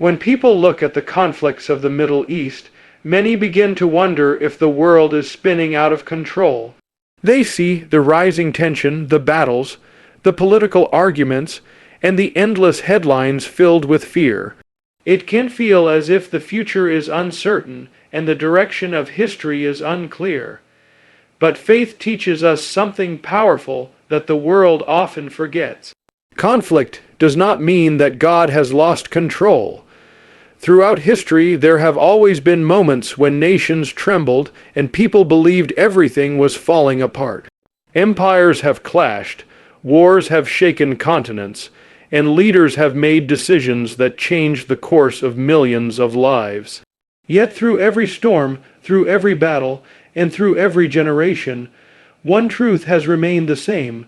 When people look at the conflicts of the Middle East, many begin to wonder if the world is spinning out of control. They see the rising tension, the battles, the political arguments, and the endless headlines filled with fear. It can feel as if the future is uncertain and the direction of history is unclear. But faith teaches us something powerful that the world often forgets. Conflict does not mean that God has lost control. Throughout history, there have always been moments when nations trembled and people believed everything was falling apart. Empires have clashed, wars have shaken continents, and leaders have made decisions that changed the course of millions of lives. Yet through every storm, through every battle, and through every generation, one truth has remained the same: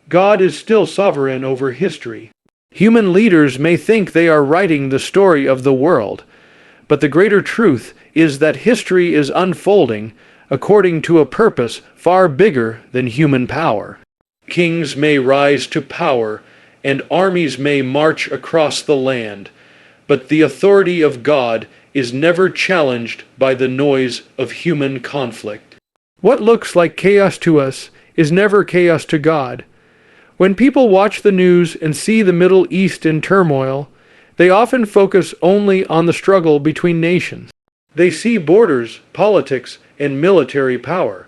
God is still sovereign over history. Human leaders may think they are writing the story of the world, but the greater truth is that history is unfolding according to a purpose far bigger than human power. Kings may rise to power, and armies may march across the land, but the authority of God is never challenged by the noise of human conflict. What looks like chaos to us is never chaos to God. When people watch the news and see the Middle East in turmoil, they often focus only on the struggle between nations. They see borders, politics, and military power.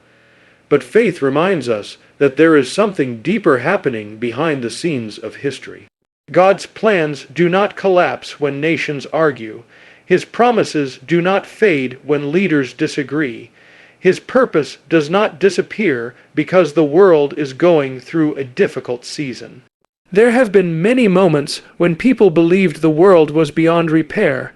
But faith reminds us that there is something deeper happening behind the scenes of history. God's plans do not collapse when nations argue. His promises do not fade when leaders disagree. His purpose does not disappear because the world is going through a difficult season. There have been many moments when people believed the world was beyond repair.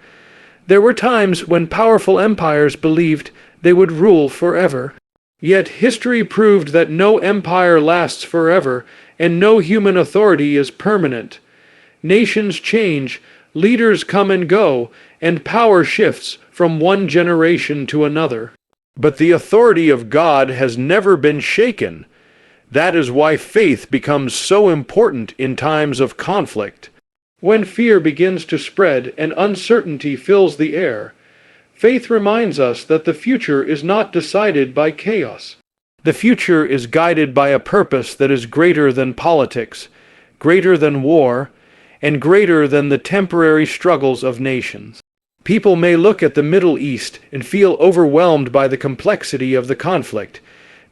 There were times when powerful empires believed they would rule forever. Yet history proved that no empire lasts forever, and no human authority is permanent. Nations change, leaders come and go, and power shifts from one generation to another. But the authority of God has never been shaken. That is why faith becomes so important in times of conflict. When fear begins to spread and uncertainty fills the air, faith reminds us that the future is not decided by chaos. The future is guided by a purpose that is greater than politics, greater than war, and greater than the temporary struggles of nations. People may look at the Middle East and feel overwhelmed by the complexity of the conflict.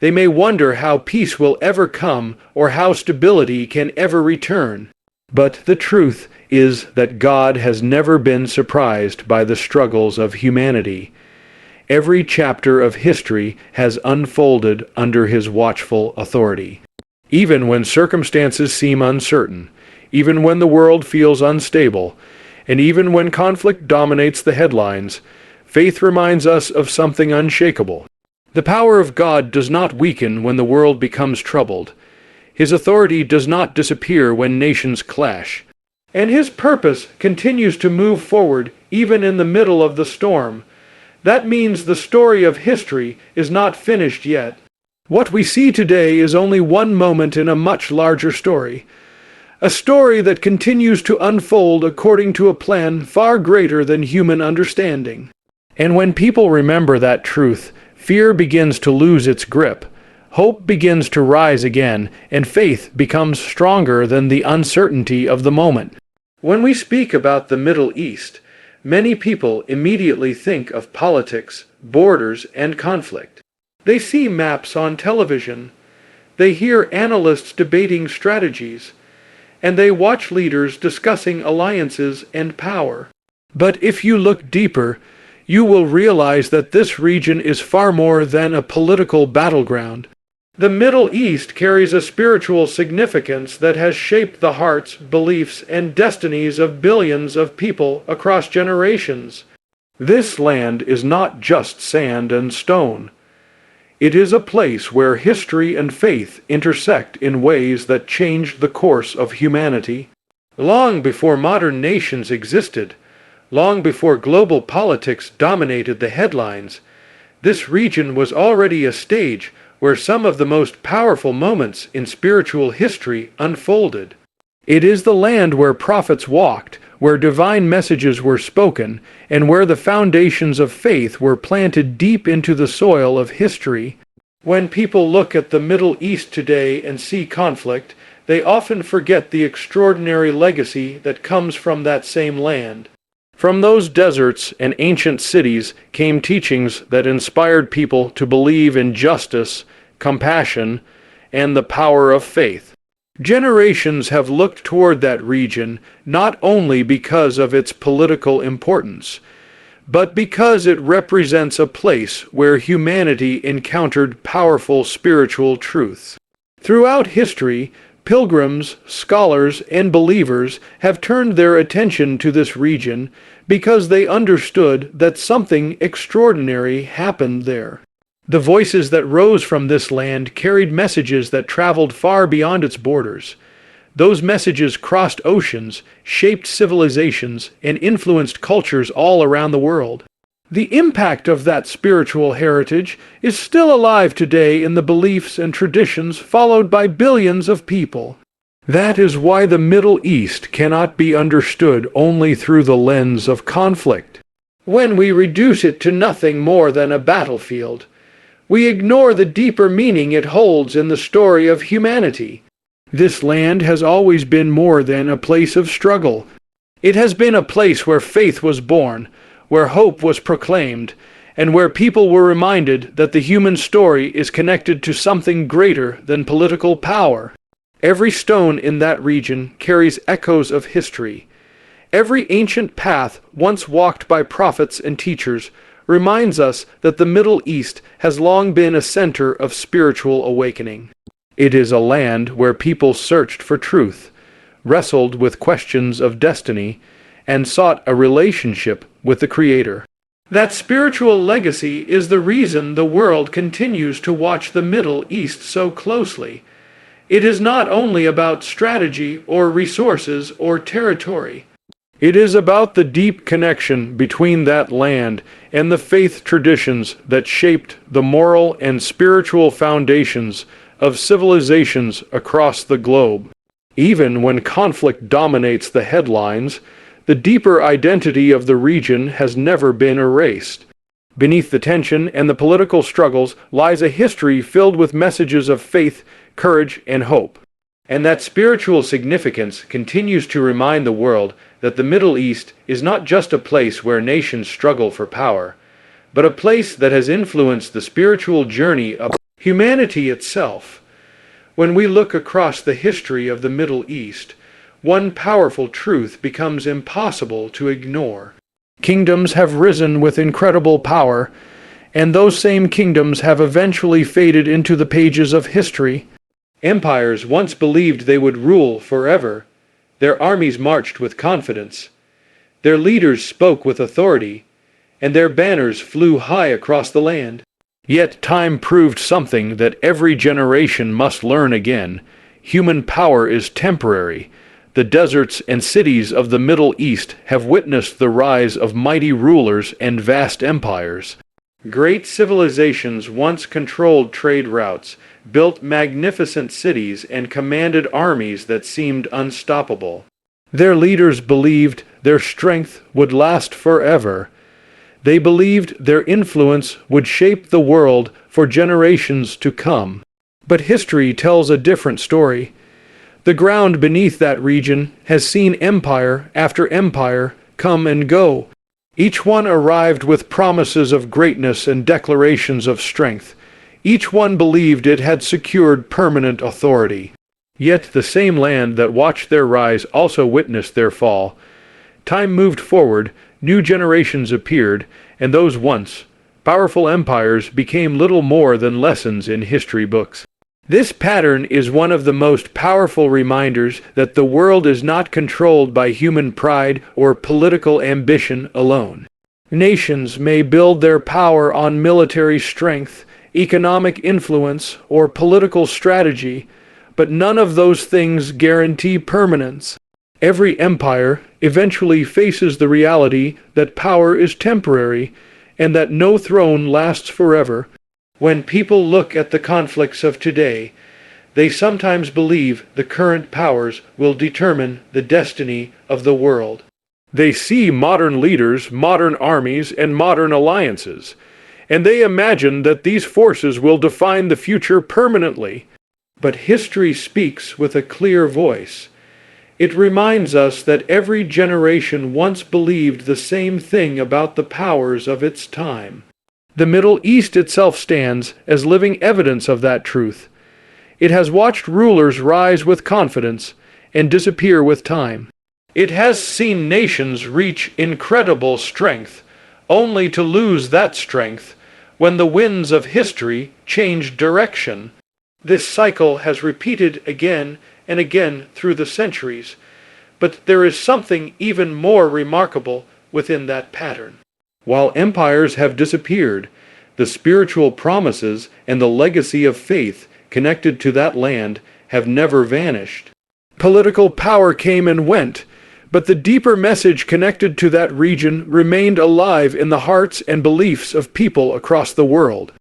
They may wonder how peace will ever come or how stability can ever return. But the truth is that God has never been surprised by the struggles of humanity. Every chapter of history has unfolded under His watchful authority. Even when circumstances seem uncertain, even when the world feels unstable, and even when conflict dominates the headlines, faith reminds us of something unshakable. The power of God does not weaken when the world becomes troubled. His authority does not disappear when nations clash. And His purpose continues to move forward even in the middle of the storm. That means the story of history is not finished yet. What we see today is only one moment in a much larger story. A story that continues to unfold according to a plan far greater than human understanding. And when people remember that truth, fear begins to lose its grip, hope begins to rise again, and faith becomes stronger than the uncertainty of the moment. When we speak about the Middle East, many people immediately think of politics, borders, and conflict. They see maps on television, they hear analysts debating strategies, and they watch leaders discussing alliances and power. But if you look deeper, you will realize that this region is far more than a political battleground. The Middle East carries a spiritual significance that has shaped the hearts, beliefs, and destinies of billions of people across generations. This land is not just sand and stone. It is a place where history and faith intersect in ways that changed the course of humanity. Long before modern nations existed, long before global politics dominated the headlines, this region was already a stage where some of the most powerful moments in spiritual history unfolded. It is the land where prophets walked, where divine messages were spoken, and where the foundations of faith were planted deep into the soil of history. When people look at the Middle East today and see conflict, they often forget the extraordinary legacy that comes from that same land. From those deserts and ancient cities came teachings that inspired people to believe in justice, compassion, and the power of faith. Generations have looked toward that region not only because of its political importance, but because it represents a place where humanity encountered powerful spiritual truths. Throughout history, pilgrims, scholars, and believers have turned their attention to this region because they understood that something extraordinary happened there. The voices that rose from this land carried messages that traveled far beyond its borders. Those messages crossed oceans, shaped civilizations, and influenced cultures all around the world. The impact of that spiritual heritage is still alive today in the beliefs and traditions followed by billions of people. That is why the Middle East cannot be understood only through the lens of conflict. When we reduce it to nothing more than a battlefield, we ignore the deeper meaning it holds in the story of humanity. This land has always been more than a place of struggle. It has been a place where faith was born, where hope was proclaimed, and where people were reminded that the human story is connected to something greater than political power. Every stone in that region carries echoes of history. Every ancient path once walked by prophets and teachers reminds us that the Middle East has long been a center of spiritual awakening. It is a land where people searched for truth, wrestled with questions of destiny, and sought a relationship with the Creator. That spiritual legacy is the reason the world continues to watch the Middle East so closely. It is not only about strategy or resources or territory. It is about the deep connection between that land and the faith traditions that shaped the moral and spiritual foundations of civilizations across the globe. Even when conflict dominates the headlines, the deeper identity of the region has never been erased. Beneath the tension and the political struggles lies a history filled with messages of faith, courage, and hope. And that spiritual significance continues to remind the world that the Middle East is not just a place where nations struggle for power, but a place that has influenced the spiritual journey of humanity itself. When we look across the history of the Middle East, one powerful truth becomes impossible to ignore. Kingdoms have risen with incredible power, and those same kingdoms have eventually faded into the pages of history. Empires once believed they would rule forever. Their armies marched with confidence. Their leaders spoke with authority, and their banners flew high across the land. Yet time proved something that every generation must learn again. Human power is temporary. The deserts and cities of the Middle East have witnessed the rise of mighty rulers and vast empires. Great civilizations once controlled trade routes, built magnificent cities, and commanded armies that seemed unstoppable. Their leaders believed their strength would last forever. They believed their influence would shape the world for generations to come. But history tells a different story. The ground beneath that region has seen empire after empire come and go. Each one arrived with promises of greatness and declarations of strength. Each one believed it had secured permanent authority. Yet the same land that watched their rise also witnessed their fall. Time moved forward, new generations appeared, and those once powerful empires became little more than lessons in history books. This pattern is one of the most powerful reminders that the world is not controlled by human pride or political ambition alone. Nations may build their power on military strength, economic influence, or political strategy, but none of those things guarantee permanence. Every empire eventually faces the reality that power is temporary and that no throne lasts forever. When people look at the conflicts of today, they sometimes believe the current powers will determine the destiny of the world. They see modern leaders, modern armies, and modern alliances, and they imagine that these forces will define the future permanently. But history speaks with a clear voice. It reminds us that every generation once believed the same thing about the powers of its time. The Middle East itself stands as living evidence of that truth. It has watched rulers rise with confidence and disappear with time. It has seen nations reach incredible strength, only to lose that strength when the winds of history change direction. This cycle has repeated again and again through the centuries, but there is something even more remarkable within that pattern. While empires have disappeared, the spiritual promises and the legacy of faith connected to that land have never vanished. Political power came and went, but the deeper message connected to that region remained alive in the hearts and beliefs of people across the world.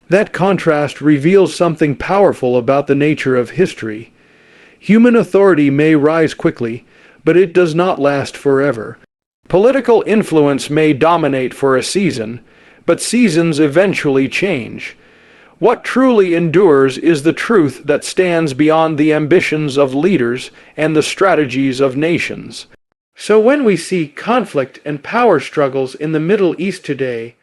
That contrast reveals something powerful about the nature of history. Human authority may rise quickly, but it does not last forever. Political influence may dominate for a season, but seasons eventually change. What truly endures is the truth that stands beyond the ambitions of leaders and the strategies of nations. So when we see conflict and power struggles in the Middle East today,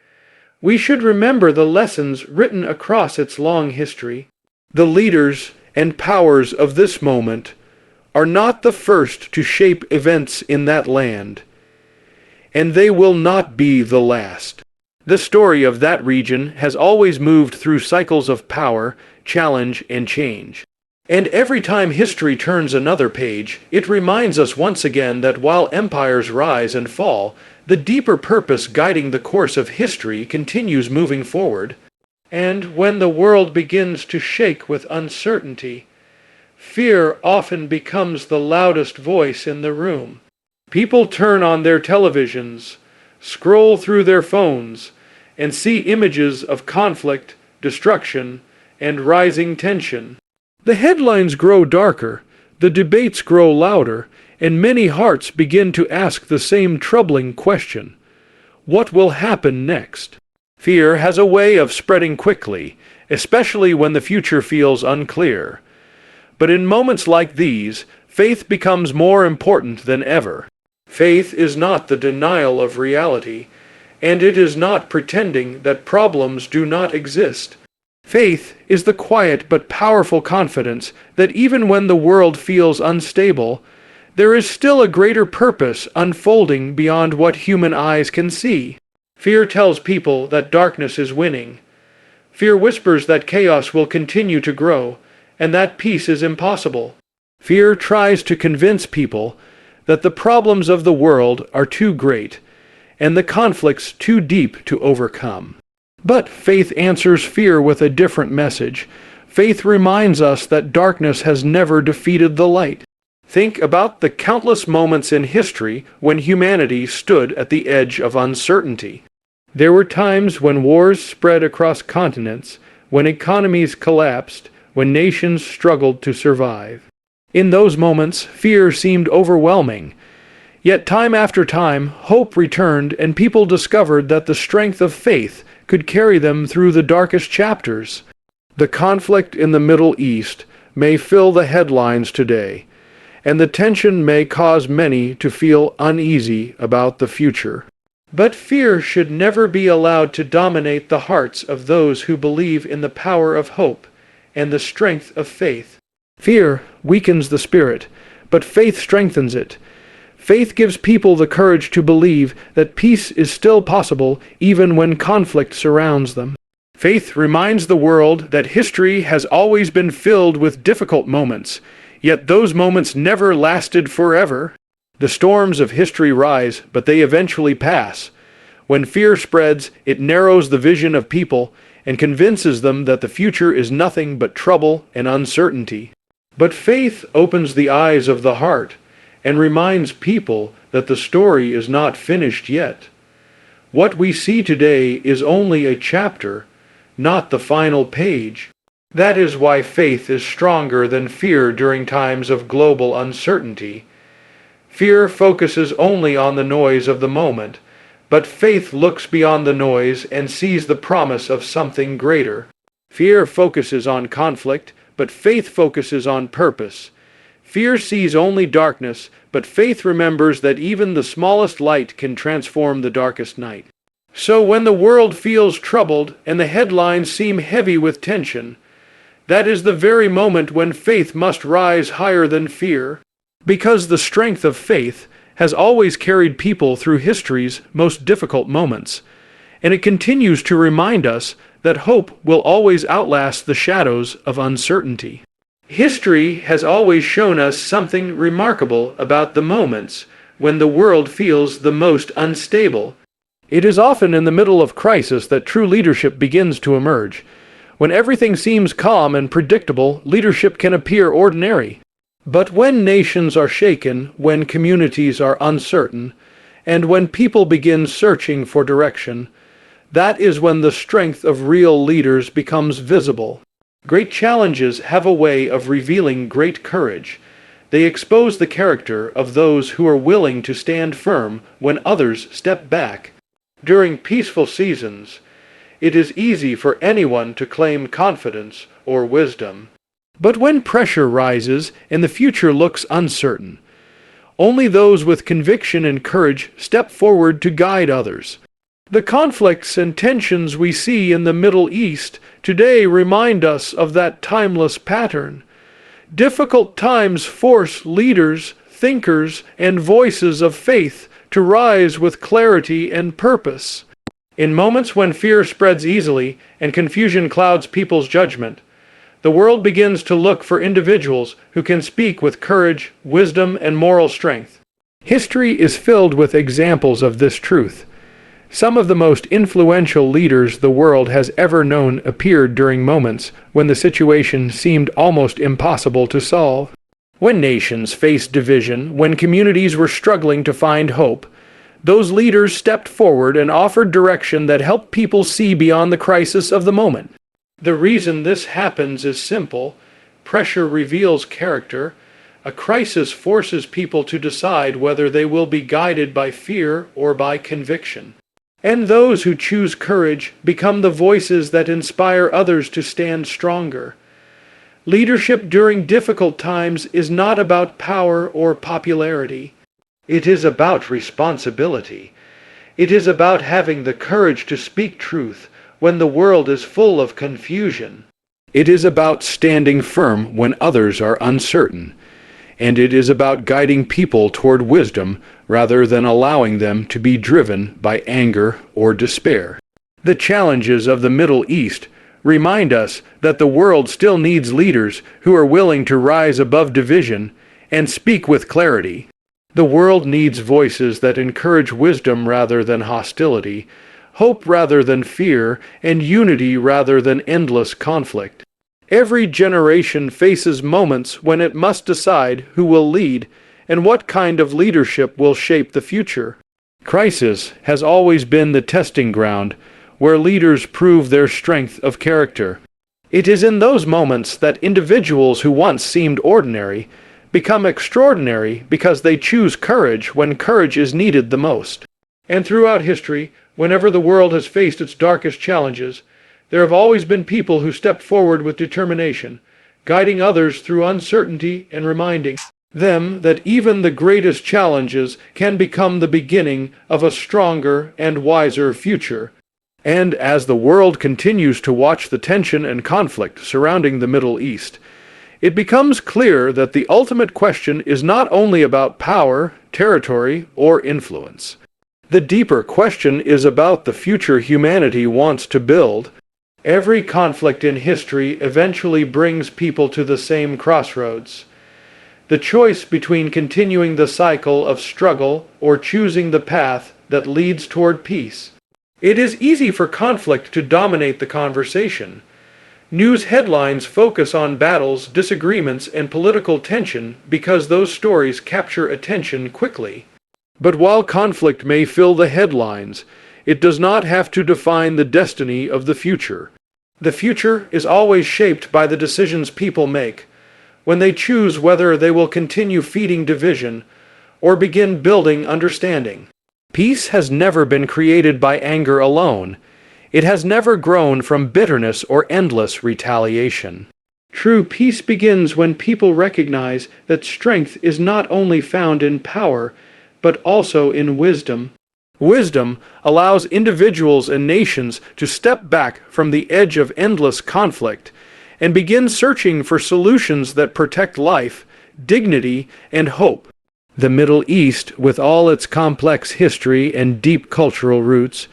we should remember the lessons written across its long history. The leaders and powers of this moment are not the first to shape events in that land, and they will not be the last. The story of that region has always moved through cycles of power, challenge, and change. And every time history turns another page, it reminds us once again that while empires rise and fall, the deeper purpose guiding the course of history continues moving forward. And when the world begins to shake with uncertainty, fear often becomes the loudest voice in the room. People turn on their televisions, scroll through their phones, and see images of conflict, destruction, and rising tension. The headlines grow darker, the debates grow louder, and many hearts begin to ask the same troubling question: what will happen next? Fear has a way of spreading quickly, especially when the future feels unclear. But in moments like these, faith becomes more important than ever. Faith is not the denial of reality, and it is not pretending that problems do not exist. Faith is the quiet but powerful confidence that even when the world feels unstable, there is still a greater purpose unfolding beyond what human eyes can see. Fear tells people that darkness is winning. Fear whispers that chaos will continue to grow, and that peace is impossible. Fear tries to convince people that the problems of the world are too great, and the conflicts too deep to overcome. But faith answers fear with a different message. Faith reminds us that darkness has never defeated the light. Think about the countless moments in history when humanity stood at the edge of uncertainty. There were times when wars spread across continents, when economies collapsed, when nations struggled to survive. In those moments, fear seemed overwhelming. Yet time after time, hope returned and people discovered that the strength of faith could carry them through the darkest chapters. The conflict in the Middle East may fill the headlines today, and the tension may cause many to feel uneasy about the future. But fear should never be allowed to dominate the hearts of those who believe in the power of hope and the strength of faith. Fear weakens the spirit, but faith strengthens it. Faith gives people the courage to believe that peace is still possible even when conflict surrounds them. Faith reminds the world that history has always been filled with difficult moments, yet those moments never lasted forever. The storms of history rise, but they eventually pass. When fear spreads, it narrows the vision of people and convinces them that the future is nothing but trouble and uncertainty. But faith opens the eyes of the heart and reminds people that the story is not finished yet. What we see today is only a chapter, not the final page. That is why faith is stronger than fear during times of global uncertainty. Fear focuses only on the noise of the moment, but faith looks beyond the noise and sees the promise of something greater. Fear focuses on conflict, but faith focuses on purpose. Fear sees only darkness, but faith remembers that even the smallest light can transform the darkest night. So when the world feels troubled and the headlines seem heavy with tension, that is the very moment when faith must rise higher than fear, because the strength of faith has always carried people through history's most difficult moments, and it continues to remind us that hope will always outlast the shadows of uncertainty. History has always shown us something remarkable about the moments when the world feels the most unstable. It is often in the middle of crisis that true leadership begins to emerge. When everything seems calm and predictable, leadership can appear ordinary. But when nations are shaken, when communities are uncertain, and when people begin searching for direction, that is when the strength of real leaders becomes visible. Great challenges have a way of revealing great courage. They expose the character of those who are willing to stand firm when others step back. During peaceful seasons, it is easy for anyone to claim confidence or wisdom. But when pressure rises and the future looks uncertain, only those with conviction and courage step forward to guide others. The conflicts and tensions we see in the Middle East today remind us of that timeless pattern. Difficult times force leaders, thinkers, and voices of faith to rise with clarity and purpose. In moments when fear spreads easily and confusion clouds people's judgment, the world begins to look for individuals who can speak with courage, wisdom, and moral strength. History is filled with examples of this truth. Some of the most influential leaders the world has ever known appeared during moments when the situation seemed almost impossible to solve. When nations faced division, when communities were struggling to find hope, those leaders stepped forward and offered direction that helped people see beyond the crisis of the moment. The reason this happens is simple. Pressure reveals character. A crisis forces people to decide whether they will be guided by fear or by conviction. And those who choose courage become the voices that inspire others to stand stronger. Leadership during difficult times is not about power or popularity. It is about responsibility. It is about having the courage to speak truth when the world is full of confusion. It is about standing firm when others are uncertain. And it is about guiding people toward wisdom rather than allowing them to be driven by anger or despair. The challenges of the Middle East remind us that the world still needs leaders who are willing to rise above division and speak with clarity. The world needs voices that encourage wisdom rather than hostility, hope rather than fear, and unity rather than endless conflict. Every generation faces moments when it must decide who will lead and what kind of leadership will shape the future. Crisis has always been the testing ground where leaders prove their strength of character. It is in those moments that individuals who once seemed ordinary become extraordinary because they choose courage when courage is needed the most. And throughout history, whenever the world has faced its darkest challenges, there have always been people who stepped forward with determination, guiding others through uncertainty and reminding them that even the greatest challenges can become the beginning of a stronger and wiser future. And as the world continues to watch the tension and conflict surrounding the Middle East, it becomes clear that the ultimate question is not only about power, territory, or influence. The deeper question is about the future humanity wants to build. Every conflict in history eventually brings people to the same crossroads. The choice between continuing the cycle of struggle or choosing the path that leads toward peace. It is easy for conflict to dominate the conversation. News headlines focus on battles, disagreements, and political tension because those stories capture attention quickly. But while conflict may fill the headlines, it does not have to define the destiny of the future. The future is always shaped by the decisions people make. When they choose whether they will continue feeding division or begin building understanding. Peace has never been created by anger alone. It has never grown from bitterness or endless retaliation. True peace begins when people recognize that strength is not only found in power, but also in wisdom. Wisdom allows individuals and nations to step back from the edge of endless conflict and begin searching for solutions that protect life, dignity, and hope. The Middle East, with all its complex history and deep cultural roots,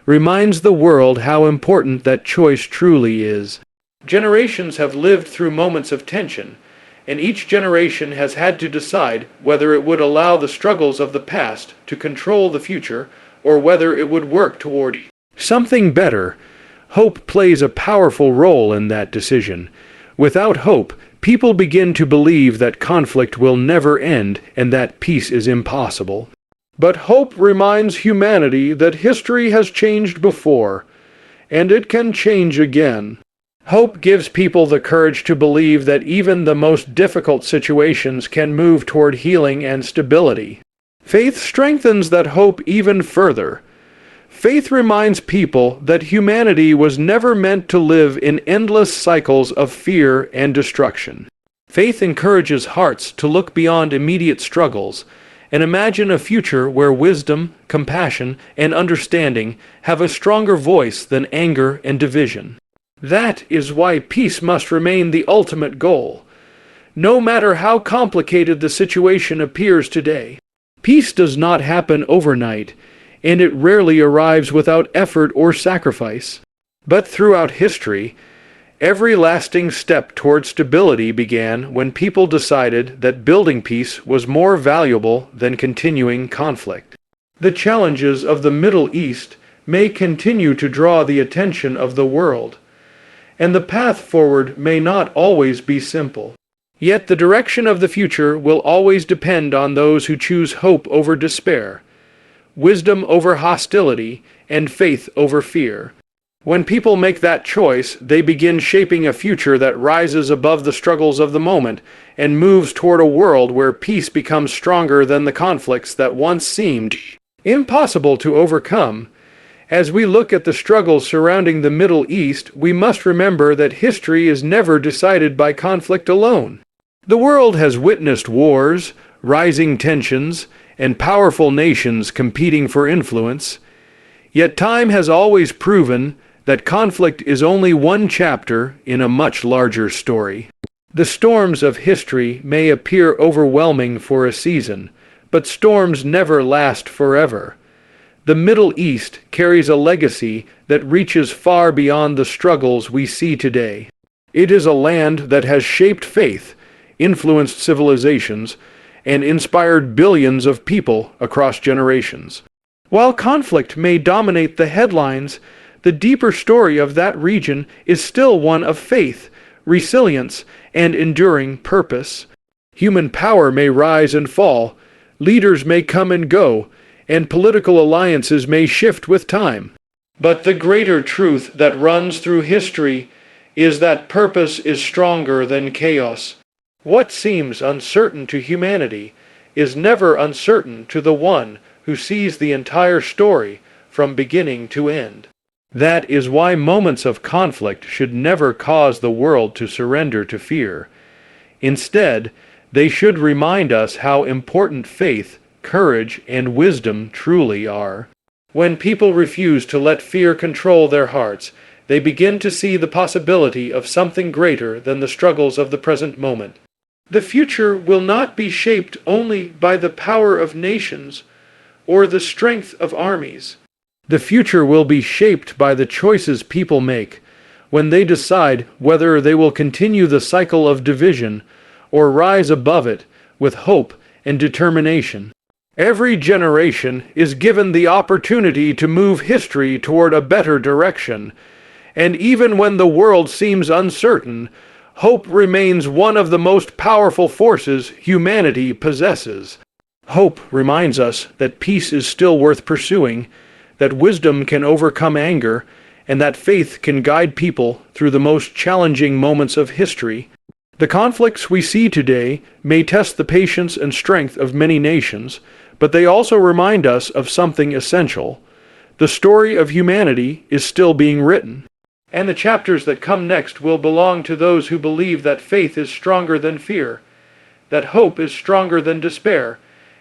reminds the world how important that choice truly is. Generations have lived through moments of tension, and each generation has had to decide whether it would allow the struggles of the past to control the future or whether it would work toward something better. Hope plays a powerful role in that decision. Without hope, people begin to believe that conflict will never end and that peace is impossible. But hope reminds humanity that history has changed before, and it can change again. Hope gives people the courage to believe that even the most difficult situations can move toward healing and stability. Faith strengthens that hope even further. Faith reminds people that humanity was never meant to live in endless cycles of fear and destruction. Faith encourages hearts to look beyond immediate struggles and imagine a future where wisdom, compassion, and understanding have a stronger voice than anger and division. That is why peace must remain the ultimate goal, no matter how complicated the situation appears today. Peace does not happen overnight, and it rarely arrives without effort or sacrifice. But throughout history, every lasting step toward stability began when people decided that building peace was more valuable than continuing conflict. The challenges of the Middle East may continue to draw the attention of the world, and the path forward may not always be simple. Yet the direction of the future will always depend on those who choose hope over despair, wisdom over hostility, and faith over fear. When people make that choice, they begin shaping a future that rises above the struggles of the moment and moves toward a world where peace becomes stronger than the conflicts that once seemed impossible to overcome. As we look at the struggles surrounding the Middle East, we must remember that history is never decided by conflict alone. The world has witnessed wars, rising tensions, and powerful nations competing for influence. Yet time has always proven that conflict is only one chapter in a much larger story. The storms of history may appear overwhelming for a season, but storms never last forever. The Middle East carries a legacy that reaches far beyond the struggles we see today. It is a land that has shaped faith, influenced civilizations, and inspired billions of people across generations. While conflict may dominate the headlines, the deeper story of that region is still one of faith, resilience, and enduring purpose. Human power may rise and fall, leaders may come and go, and political alliances may shift with time. But the greater truth that runs through history is that purpose is stronger than chaos. What seems uncertain to humanity is never uncertain to the one who sees the entire story from beginning to end. That is why moments of conflict should never cause the world to surrender to fear. Instead, they should remind us how important faith, courage, and wisdom truly are. When people refuse to let fear control their hearts, they begin to see the possibility of something greater than the struggles of the present moment. The future will not be shaped only by the power of nations or the strength of armies. The future will be shaped by the choices people make when they decide whether they will continue the cycle of division or rise above it with hope and determination. Every generation is given the opportunity to move history toward a better direction, and even when the world seems uncertain, hope remains one of the most powerful forces humanity possesses. Hope reminds us that peace is still worth pursuing, that wisdom can overcome anger, and that faith can guide people through the most challenging moments of history. The conflicts we see today may test the patience and strength of many nations, but they also remind us of something essential. The story of humanity is still being written. And the chapters that come next will belong to those who believe that faith is stronger than fear, that hope is stronger than despair,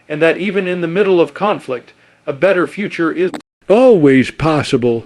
and that even in the middle of conflict, a better future is always possible.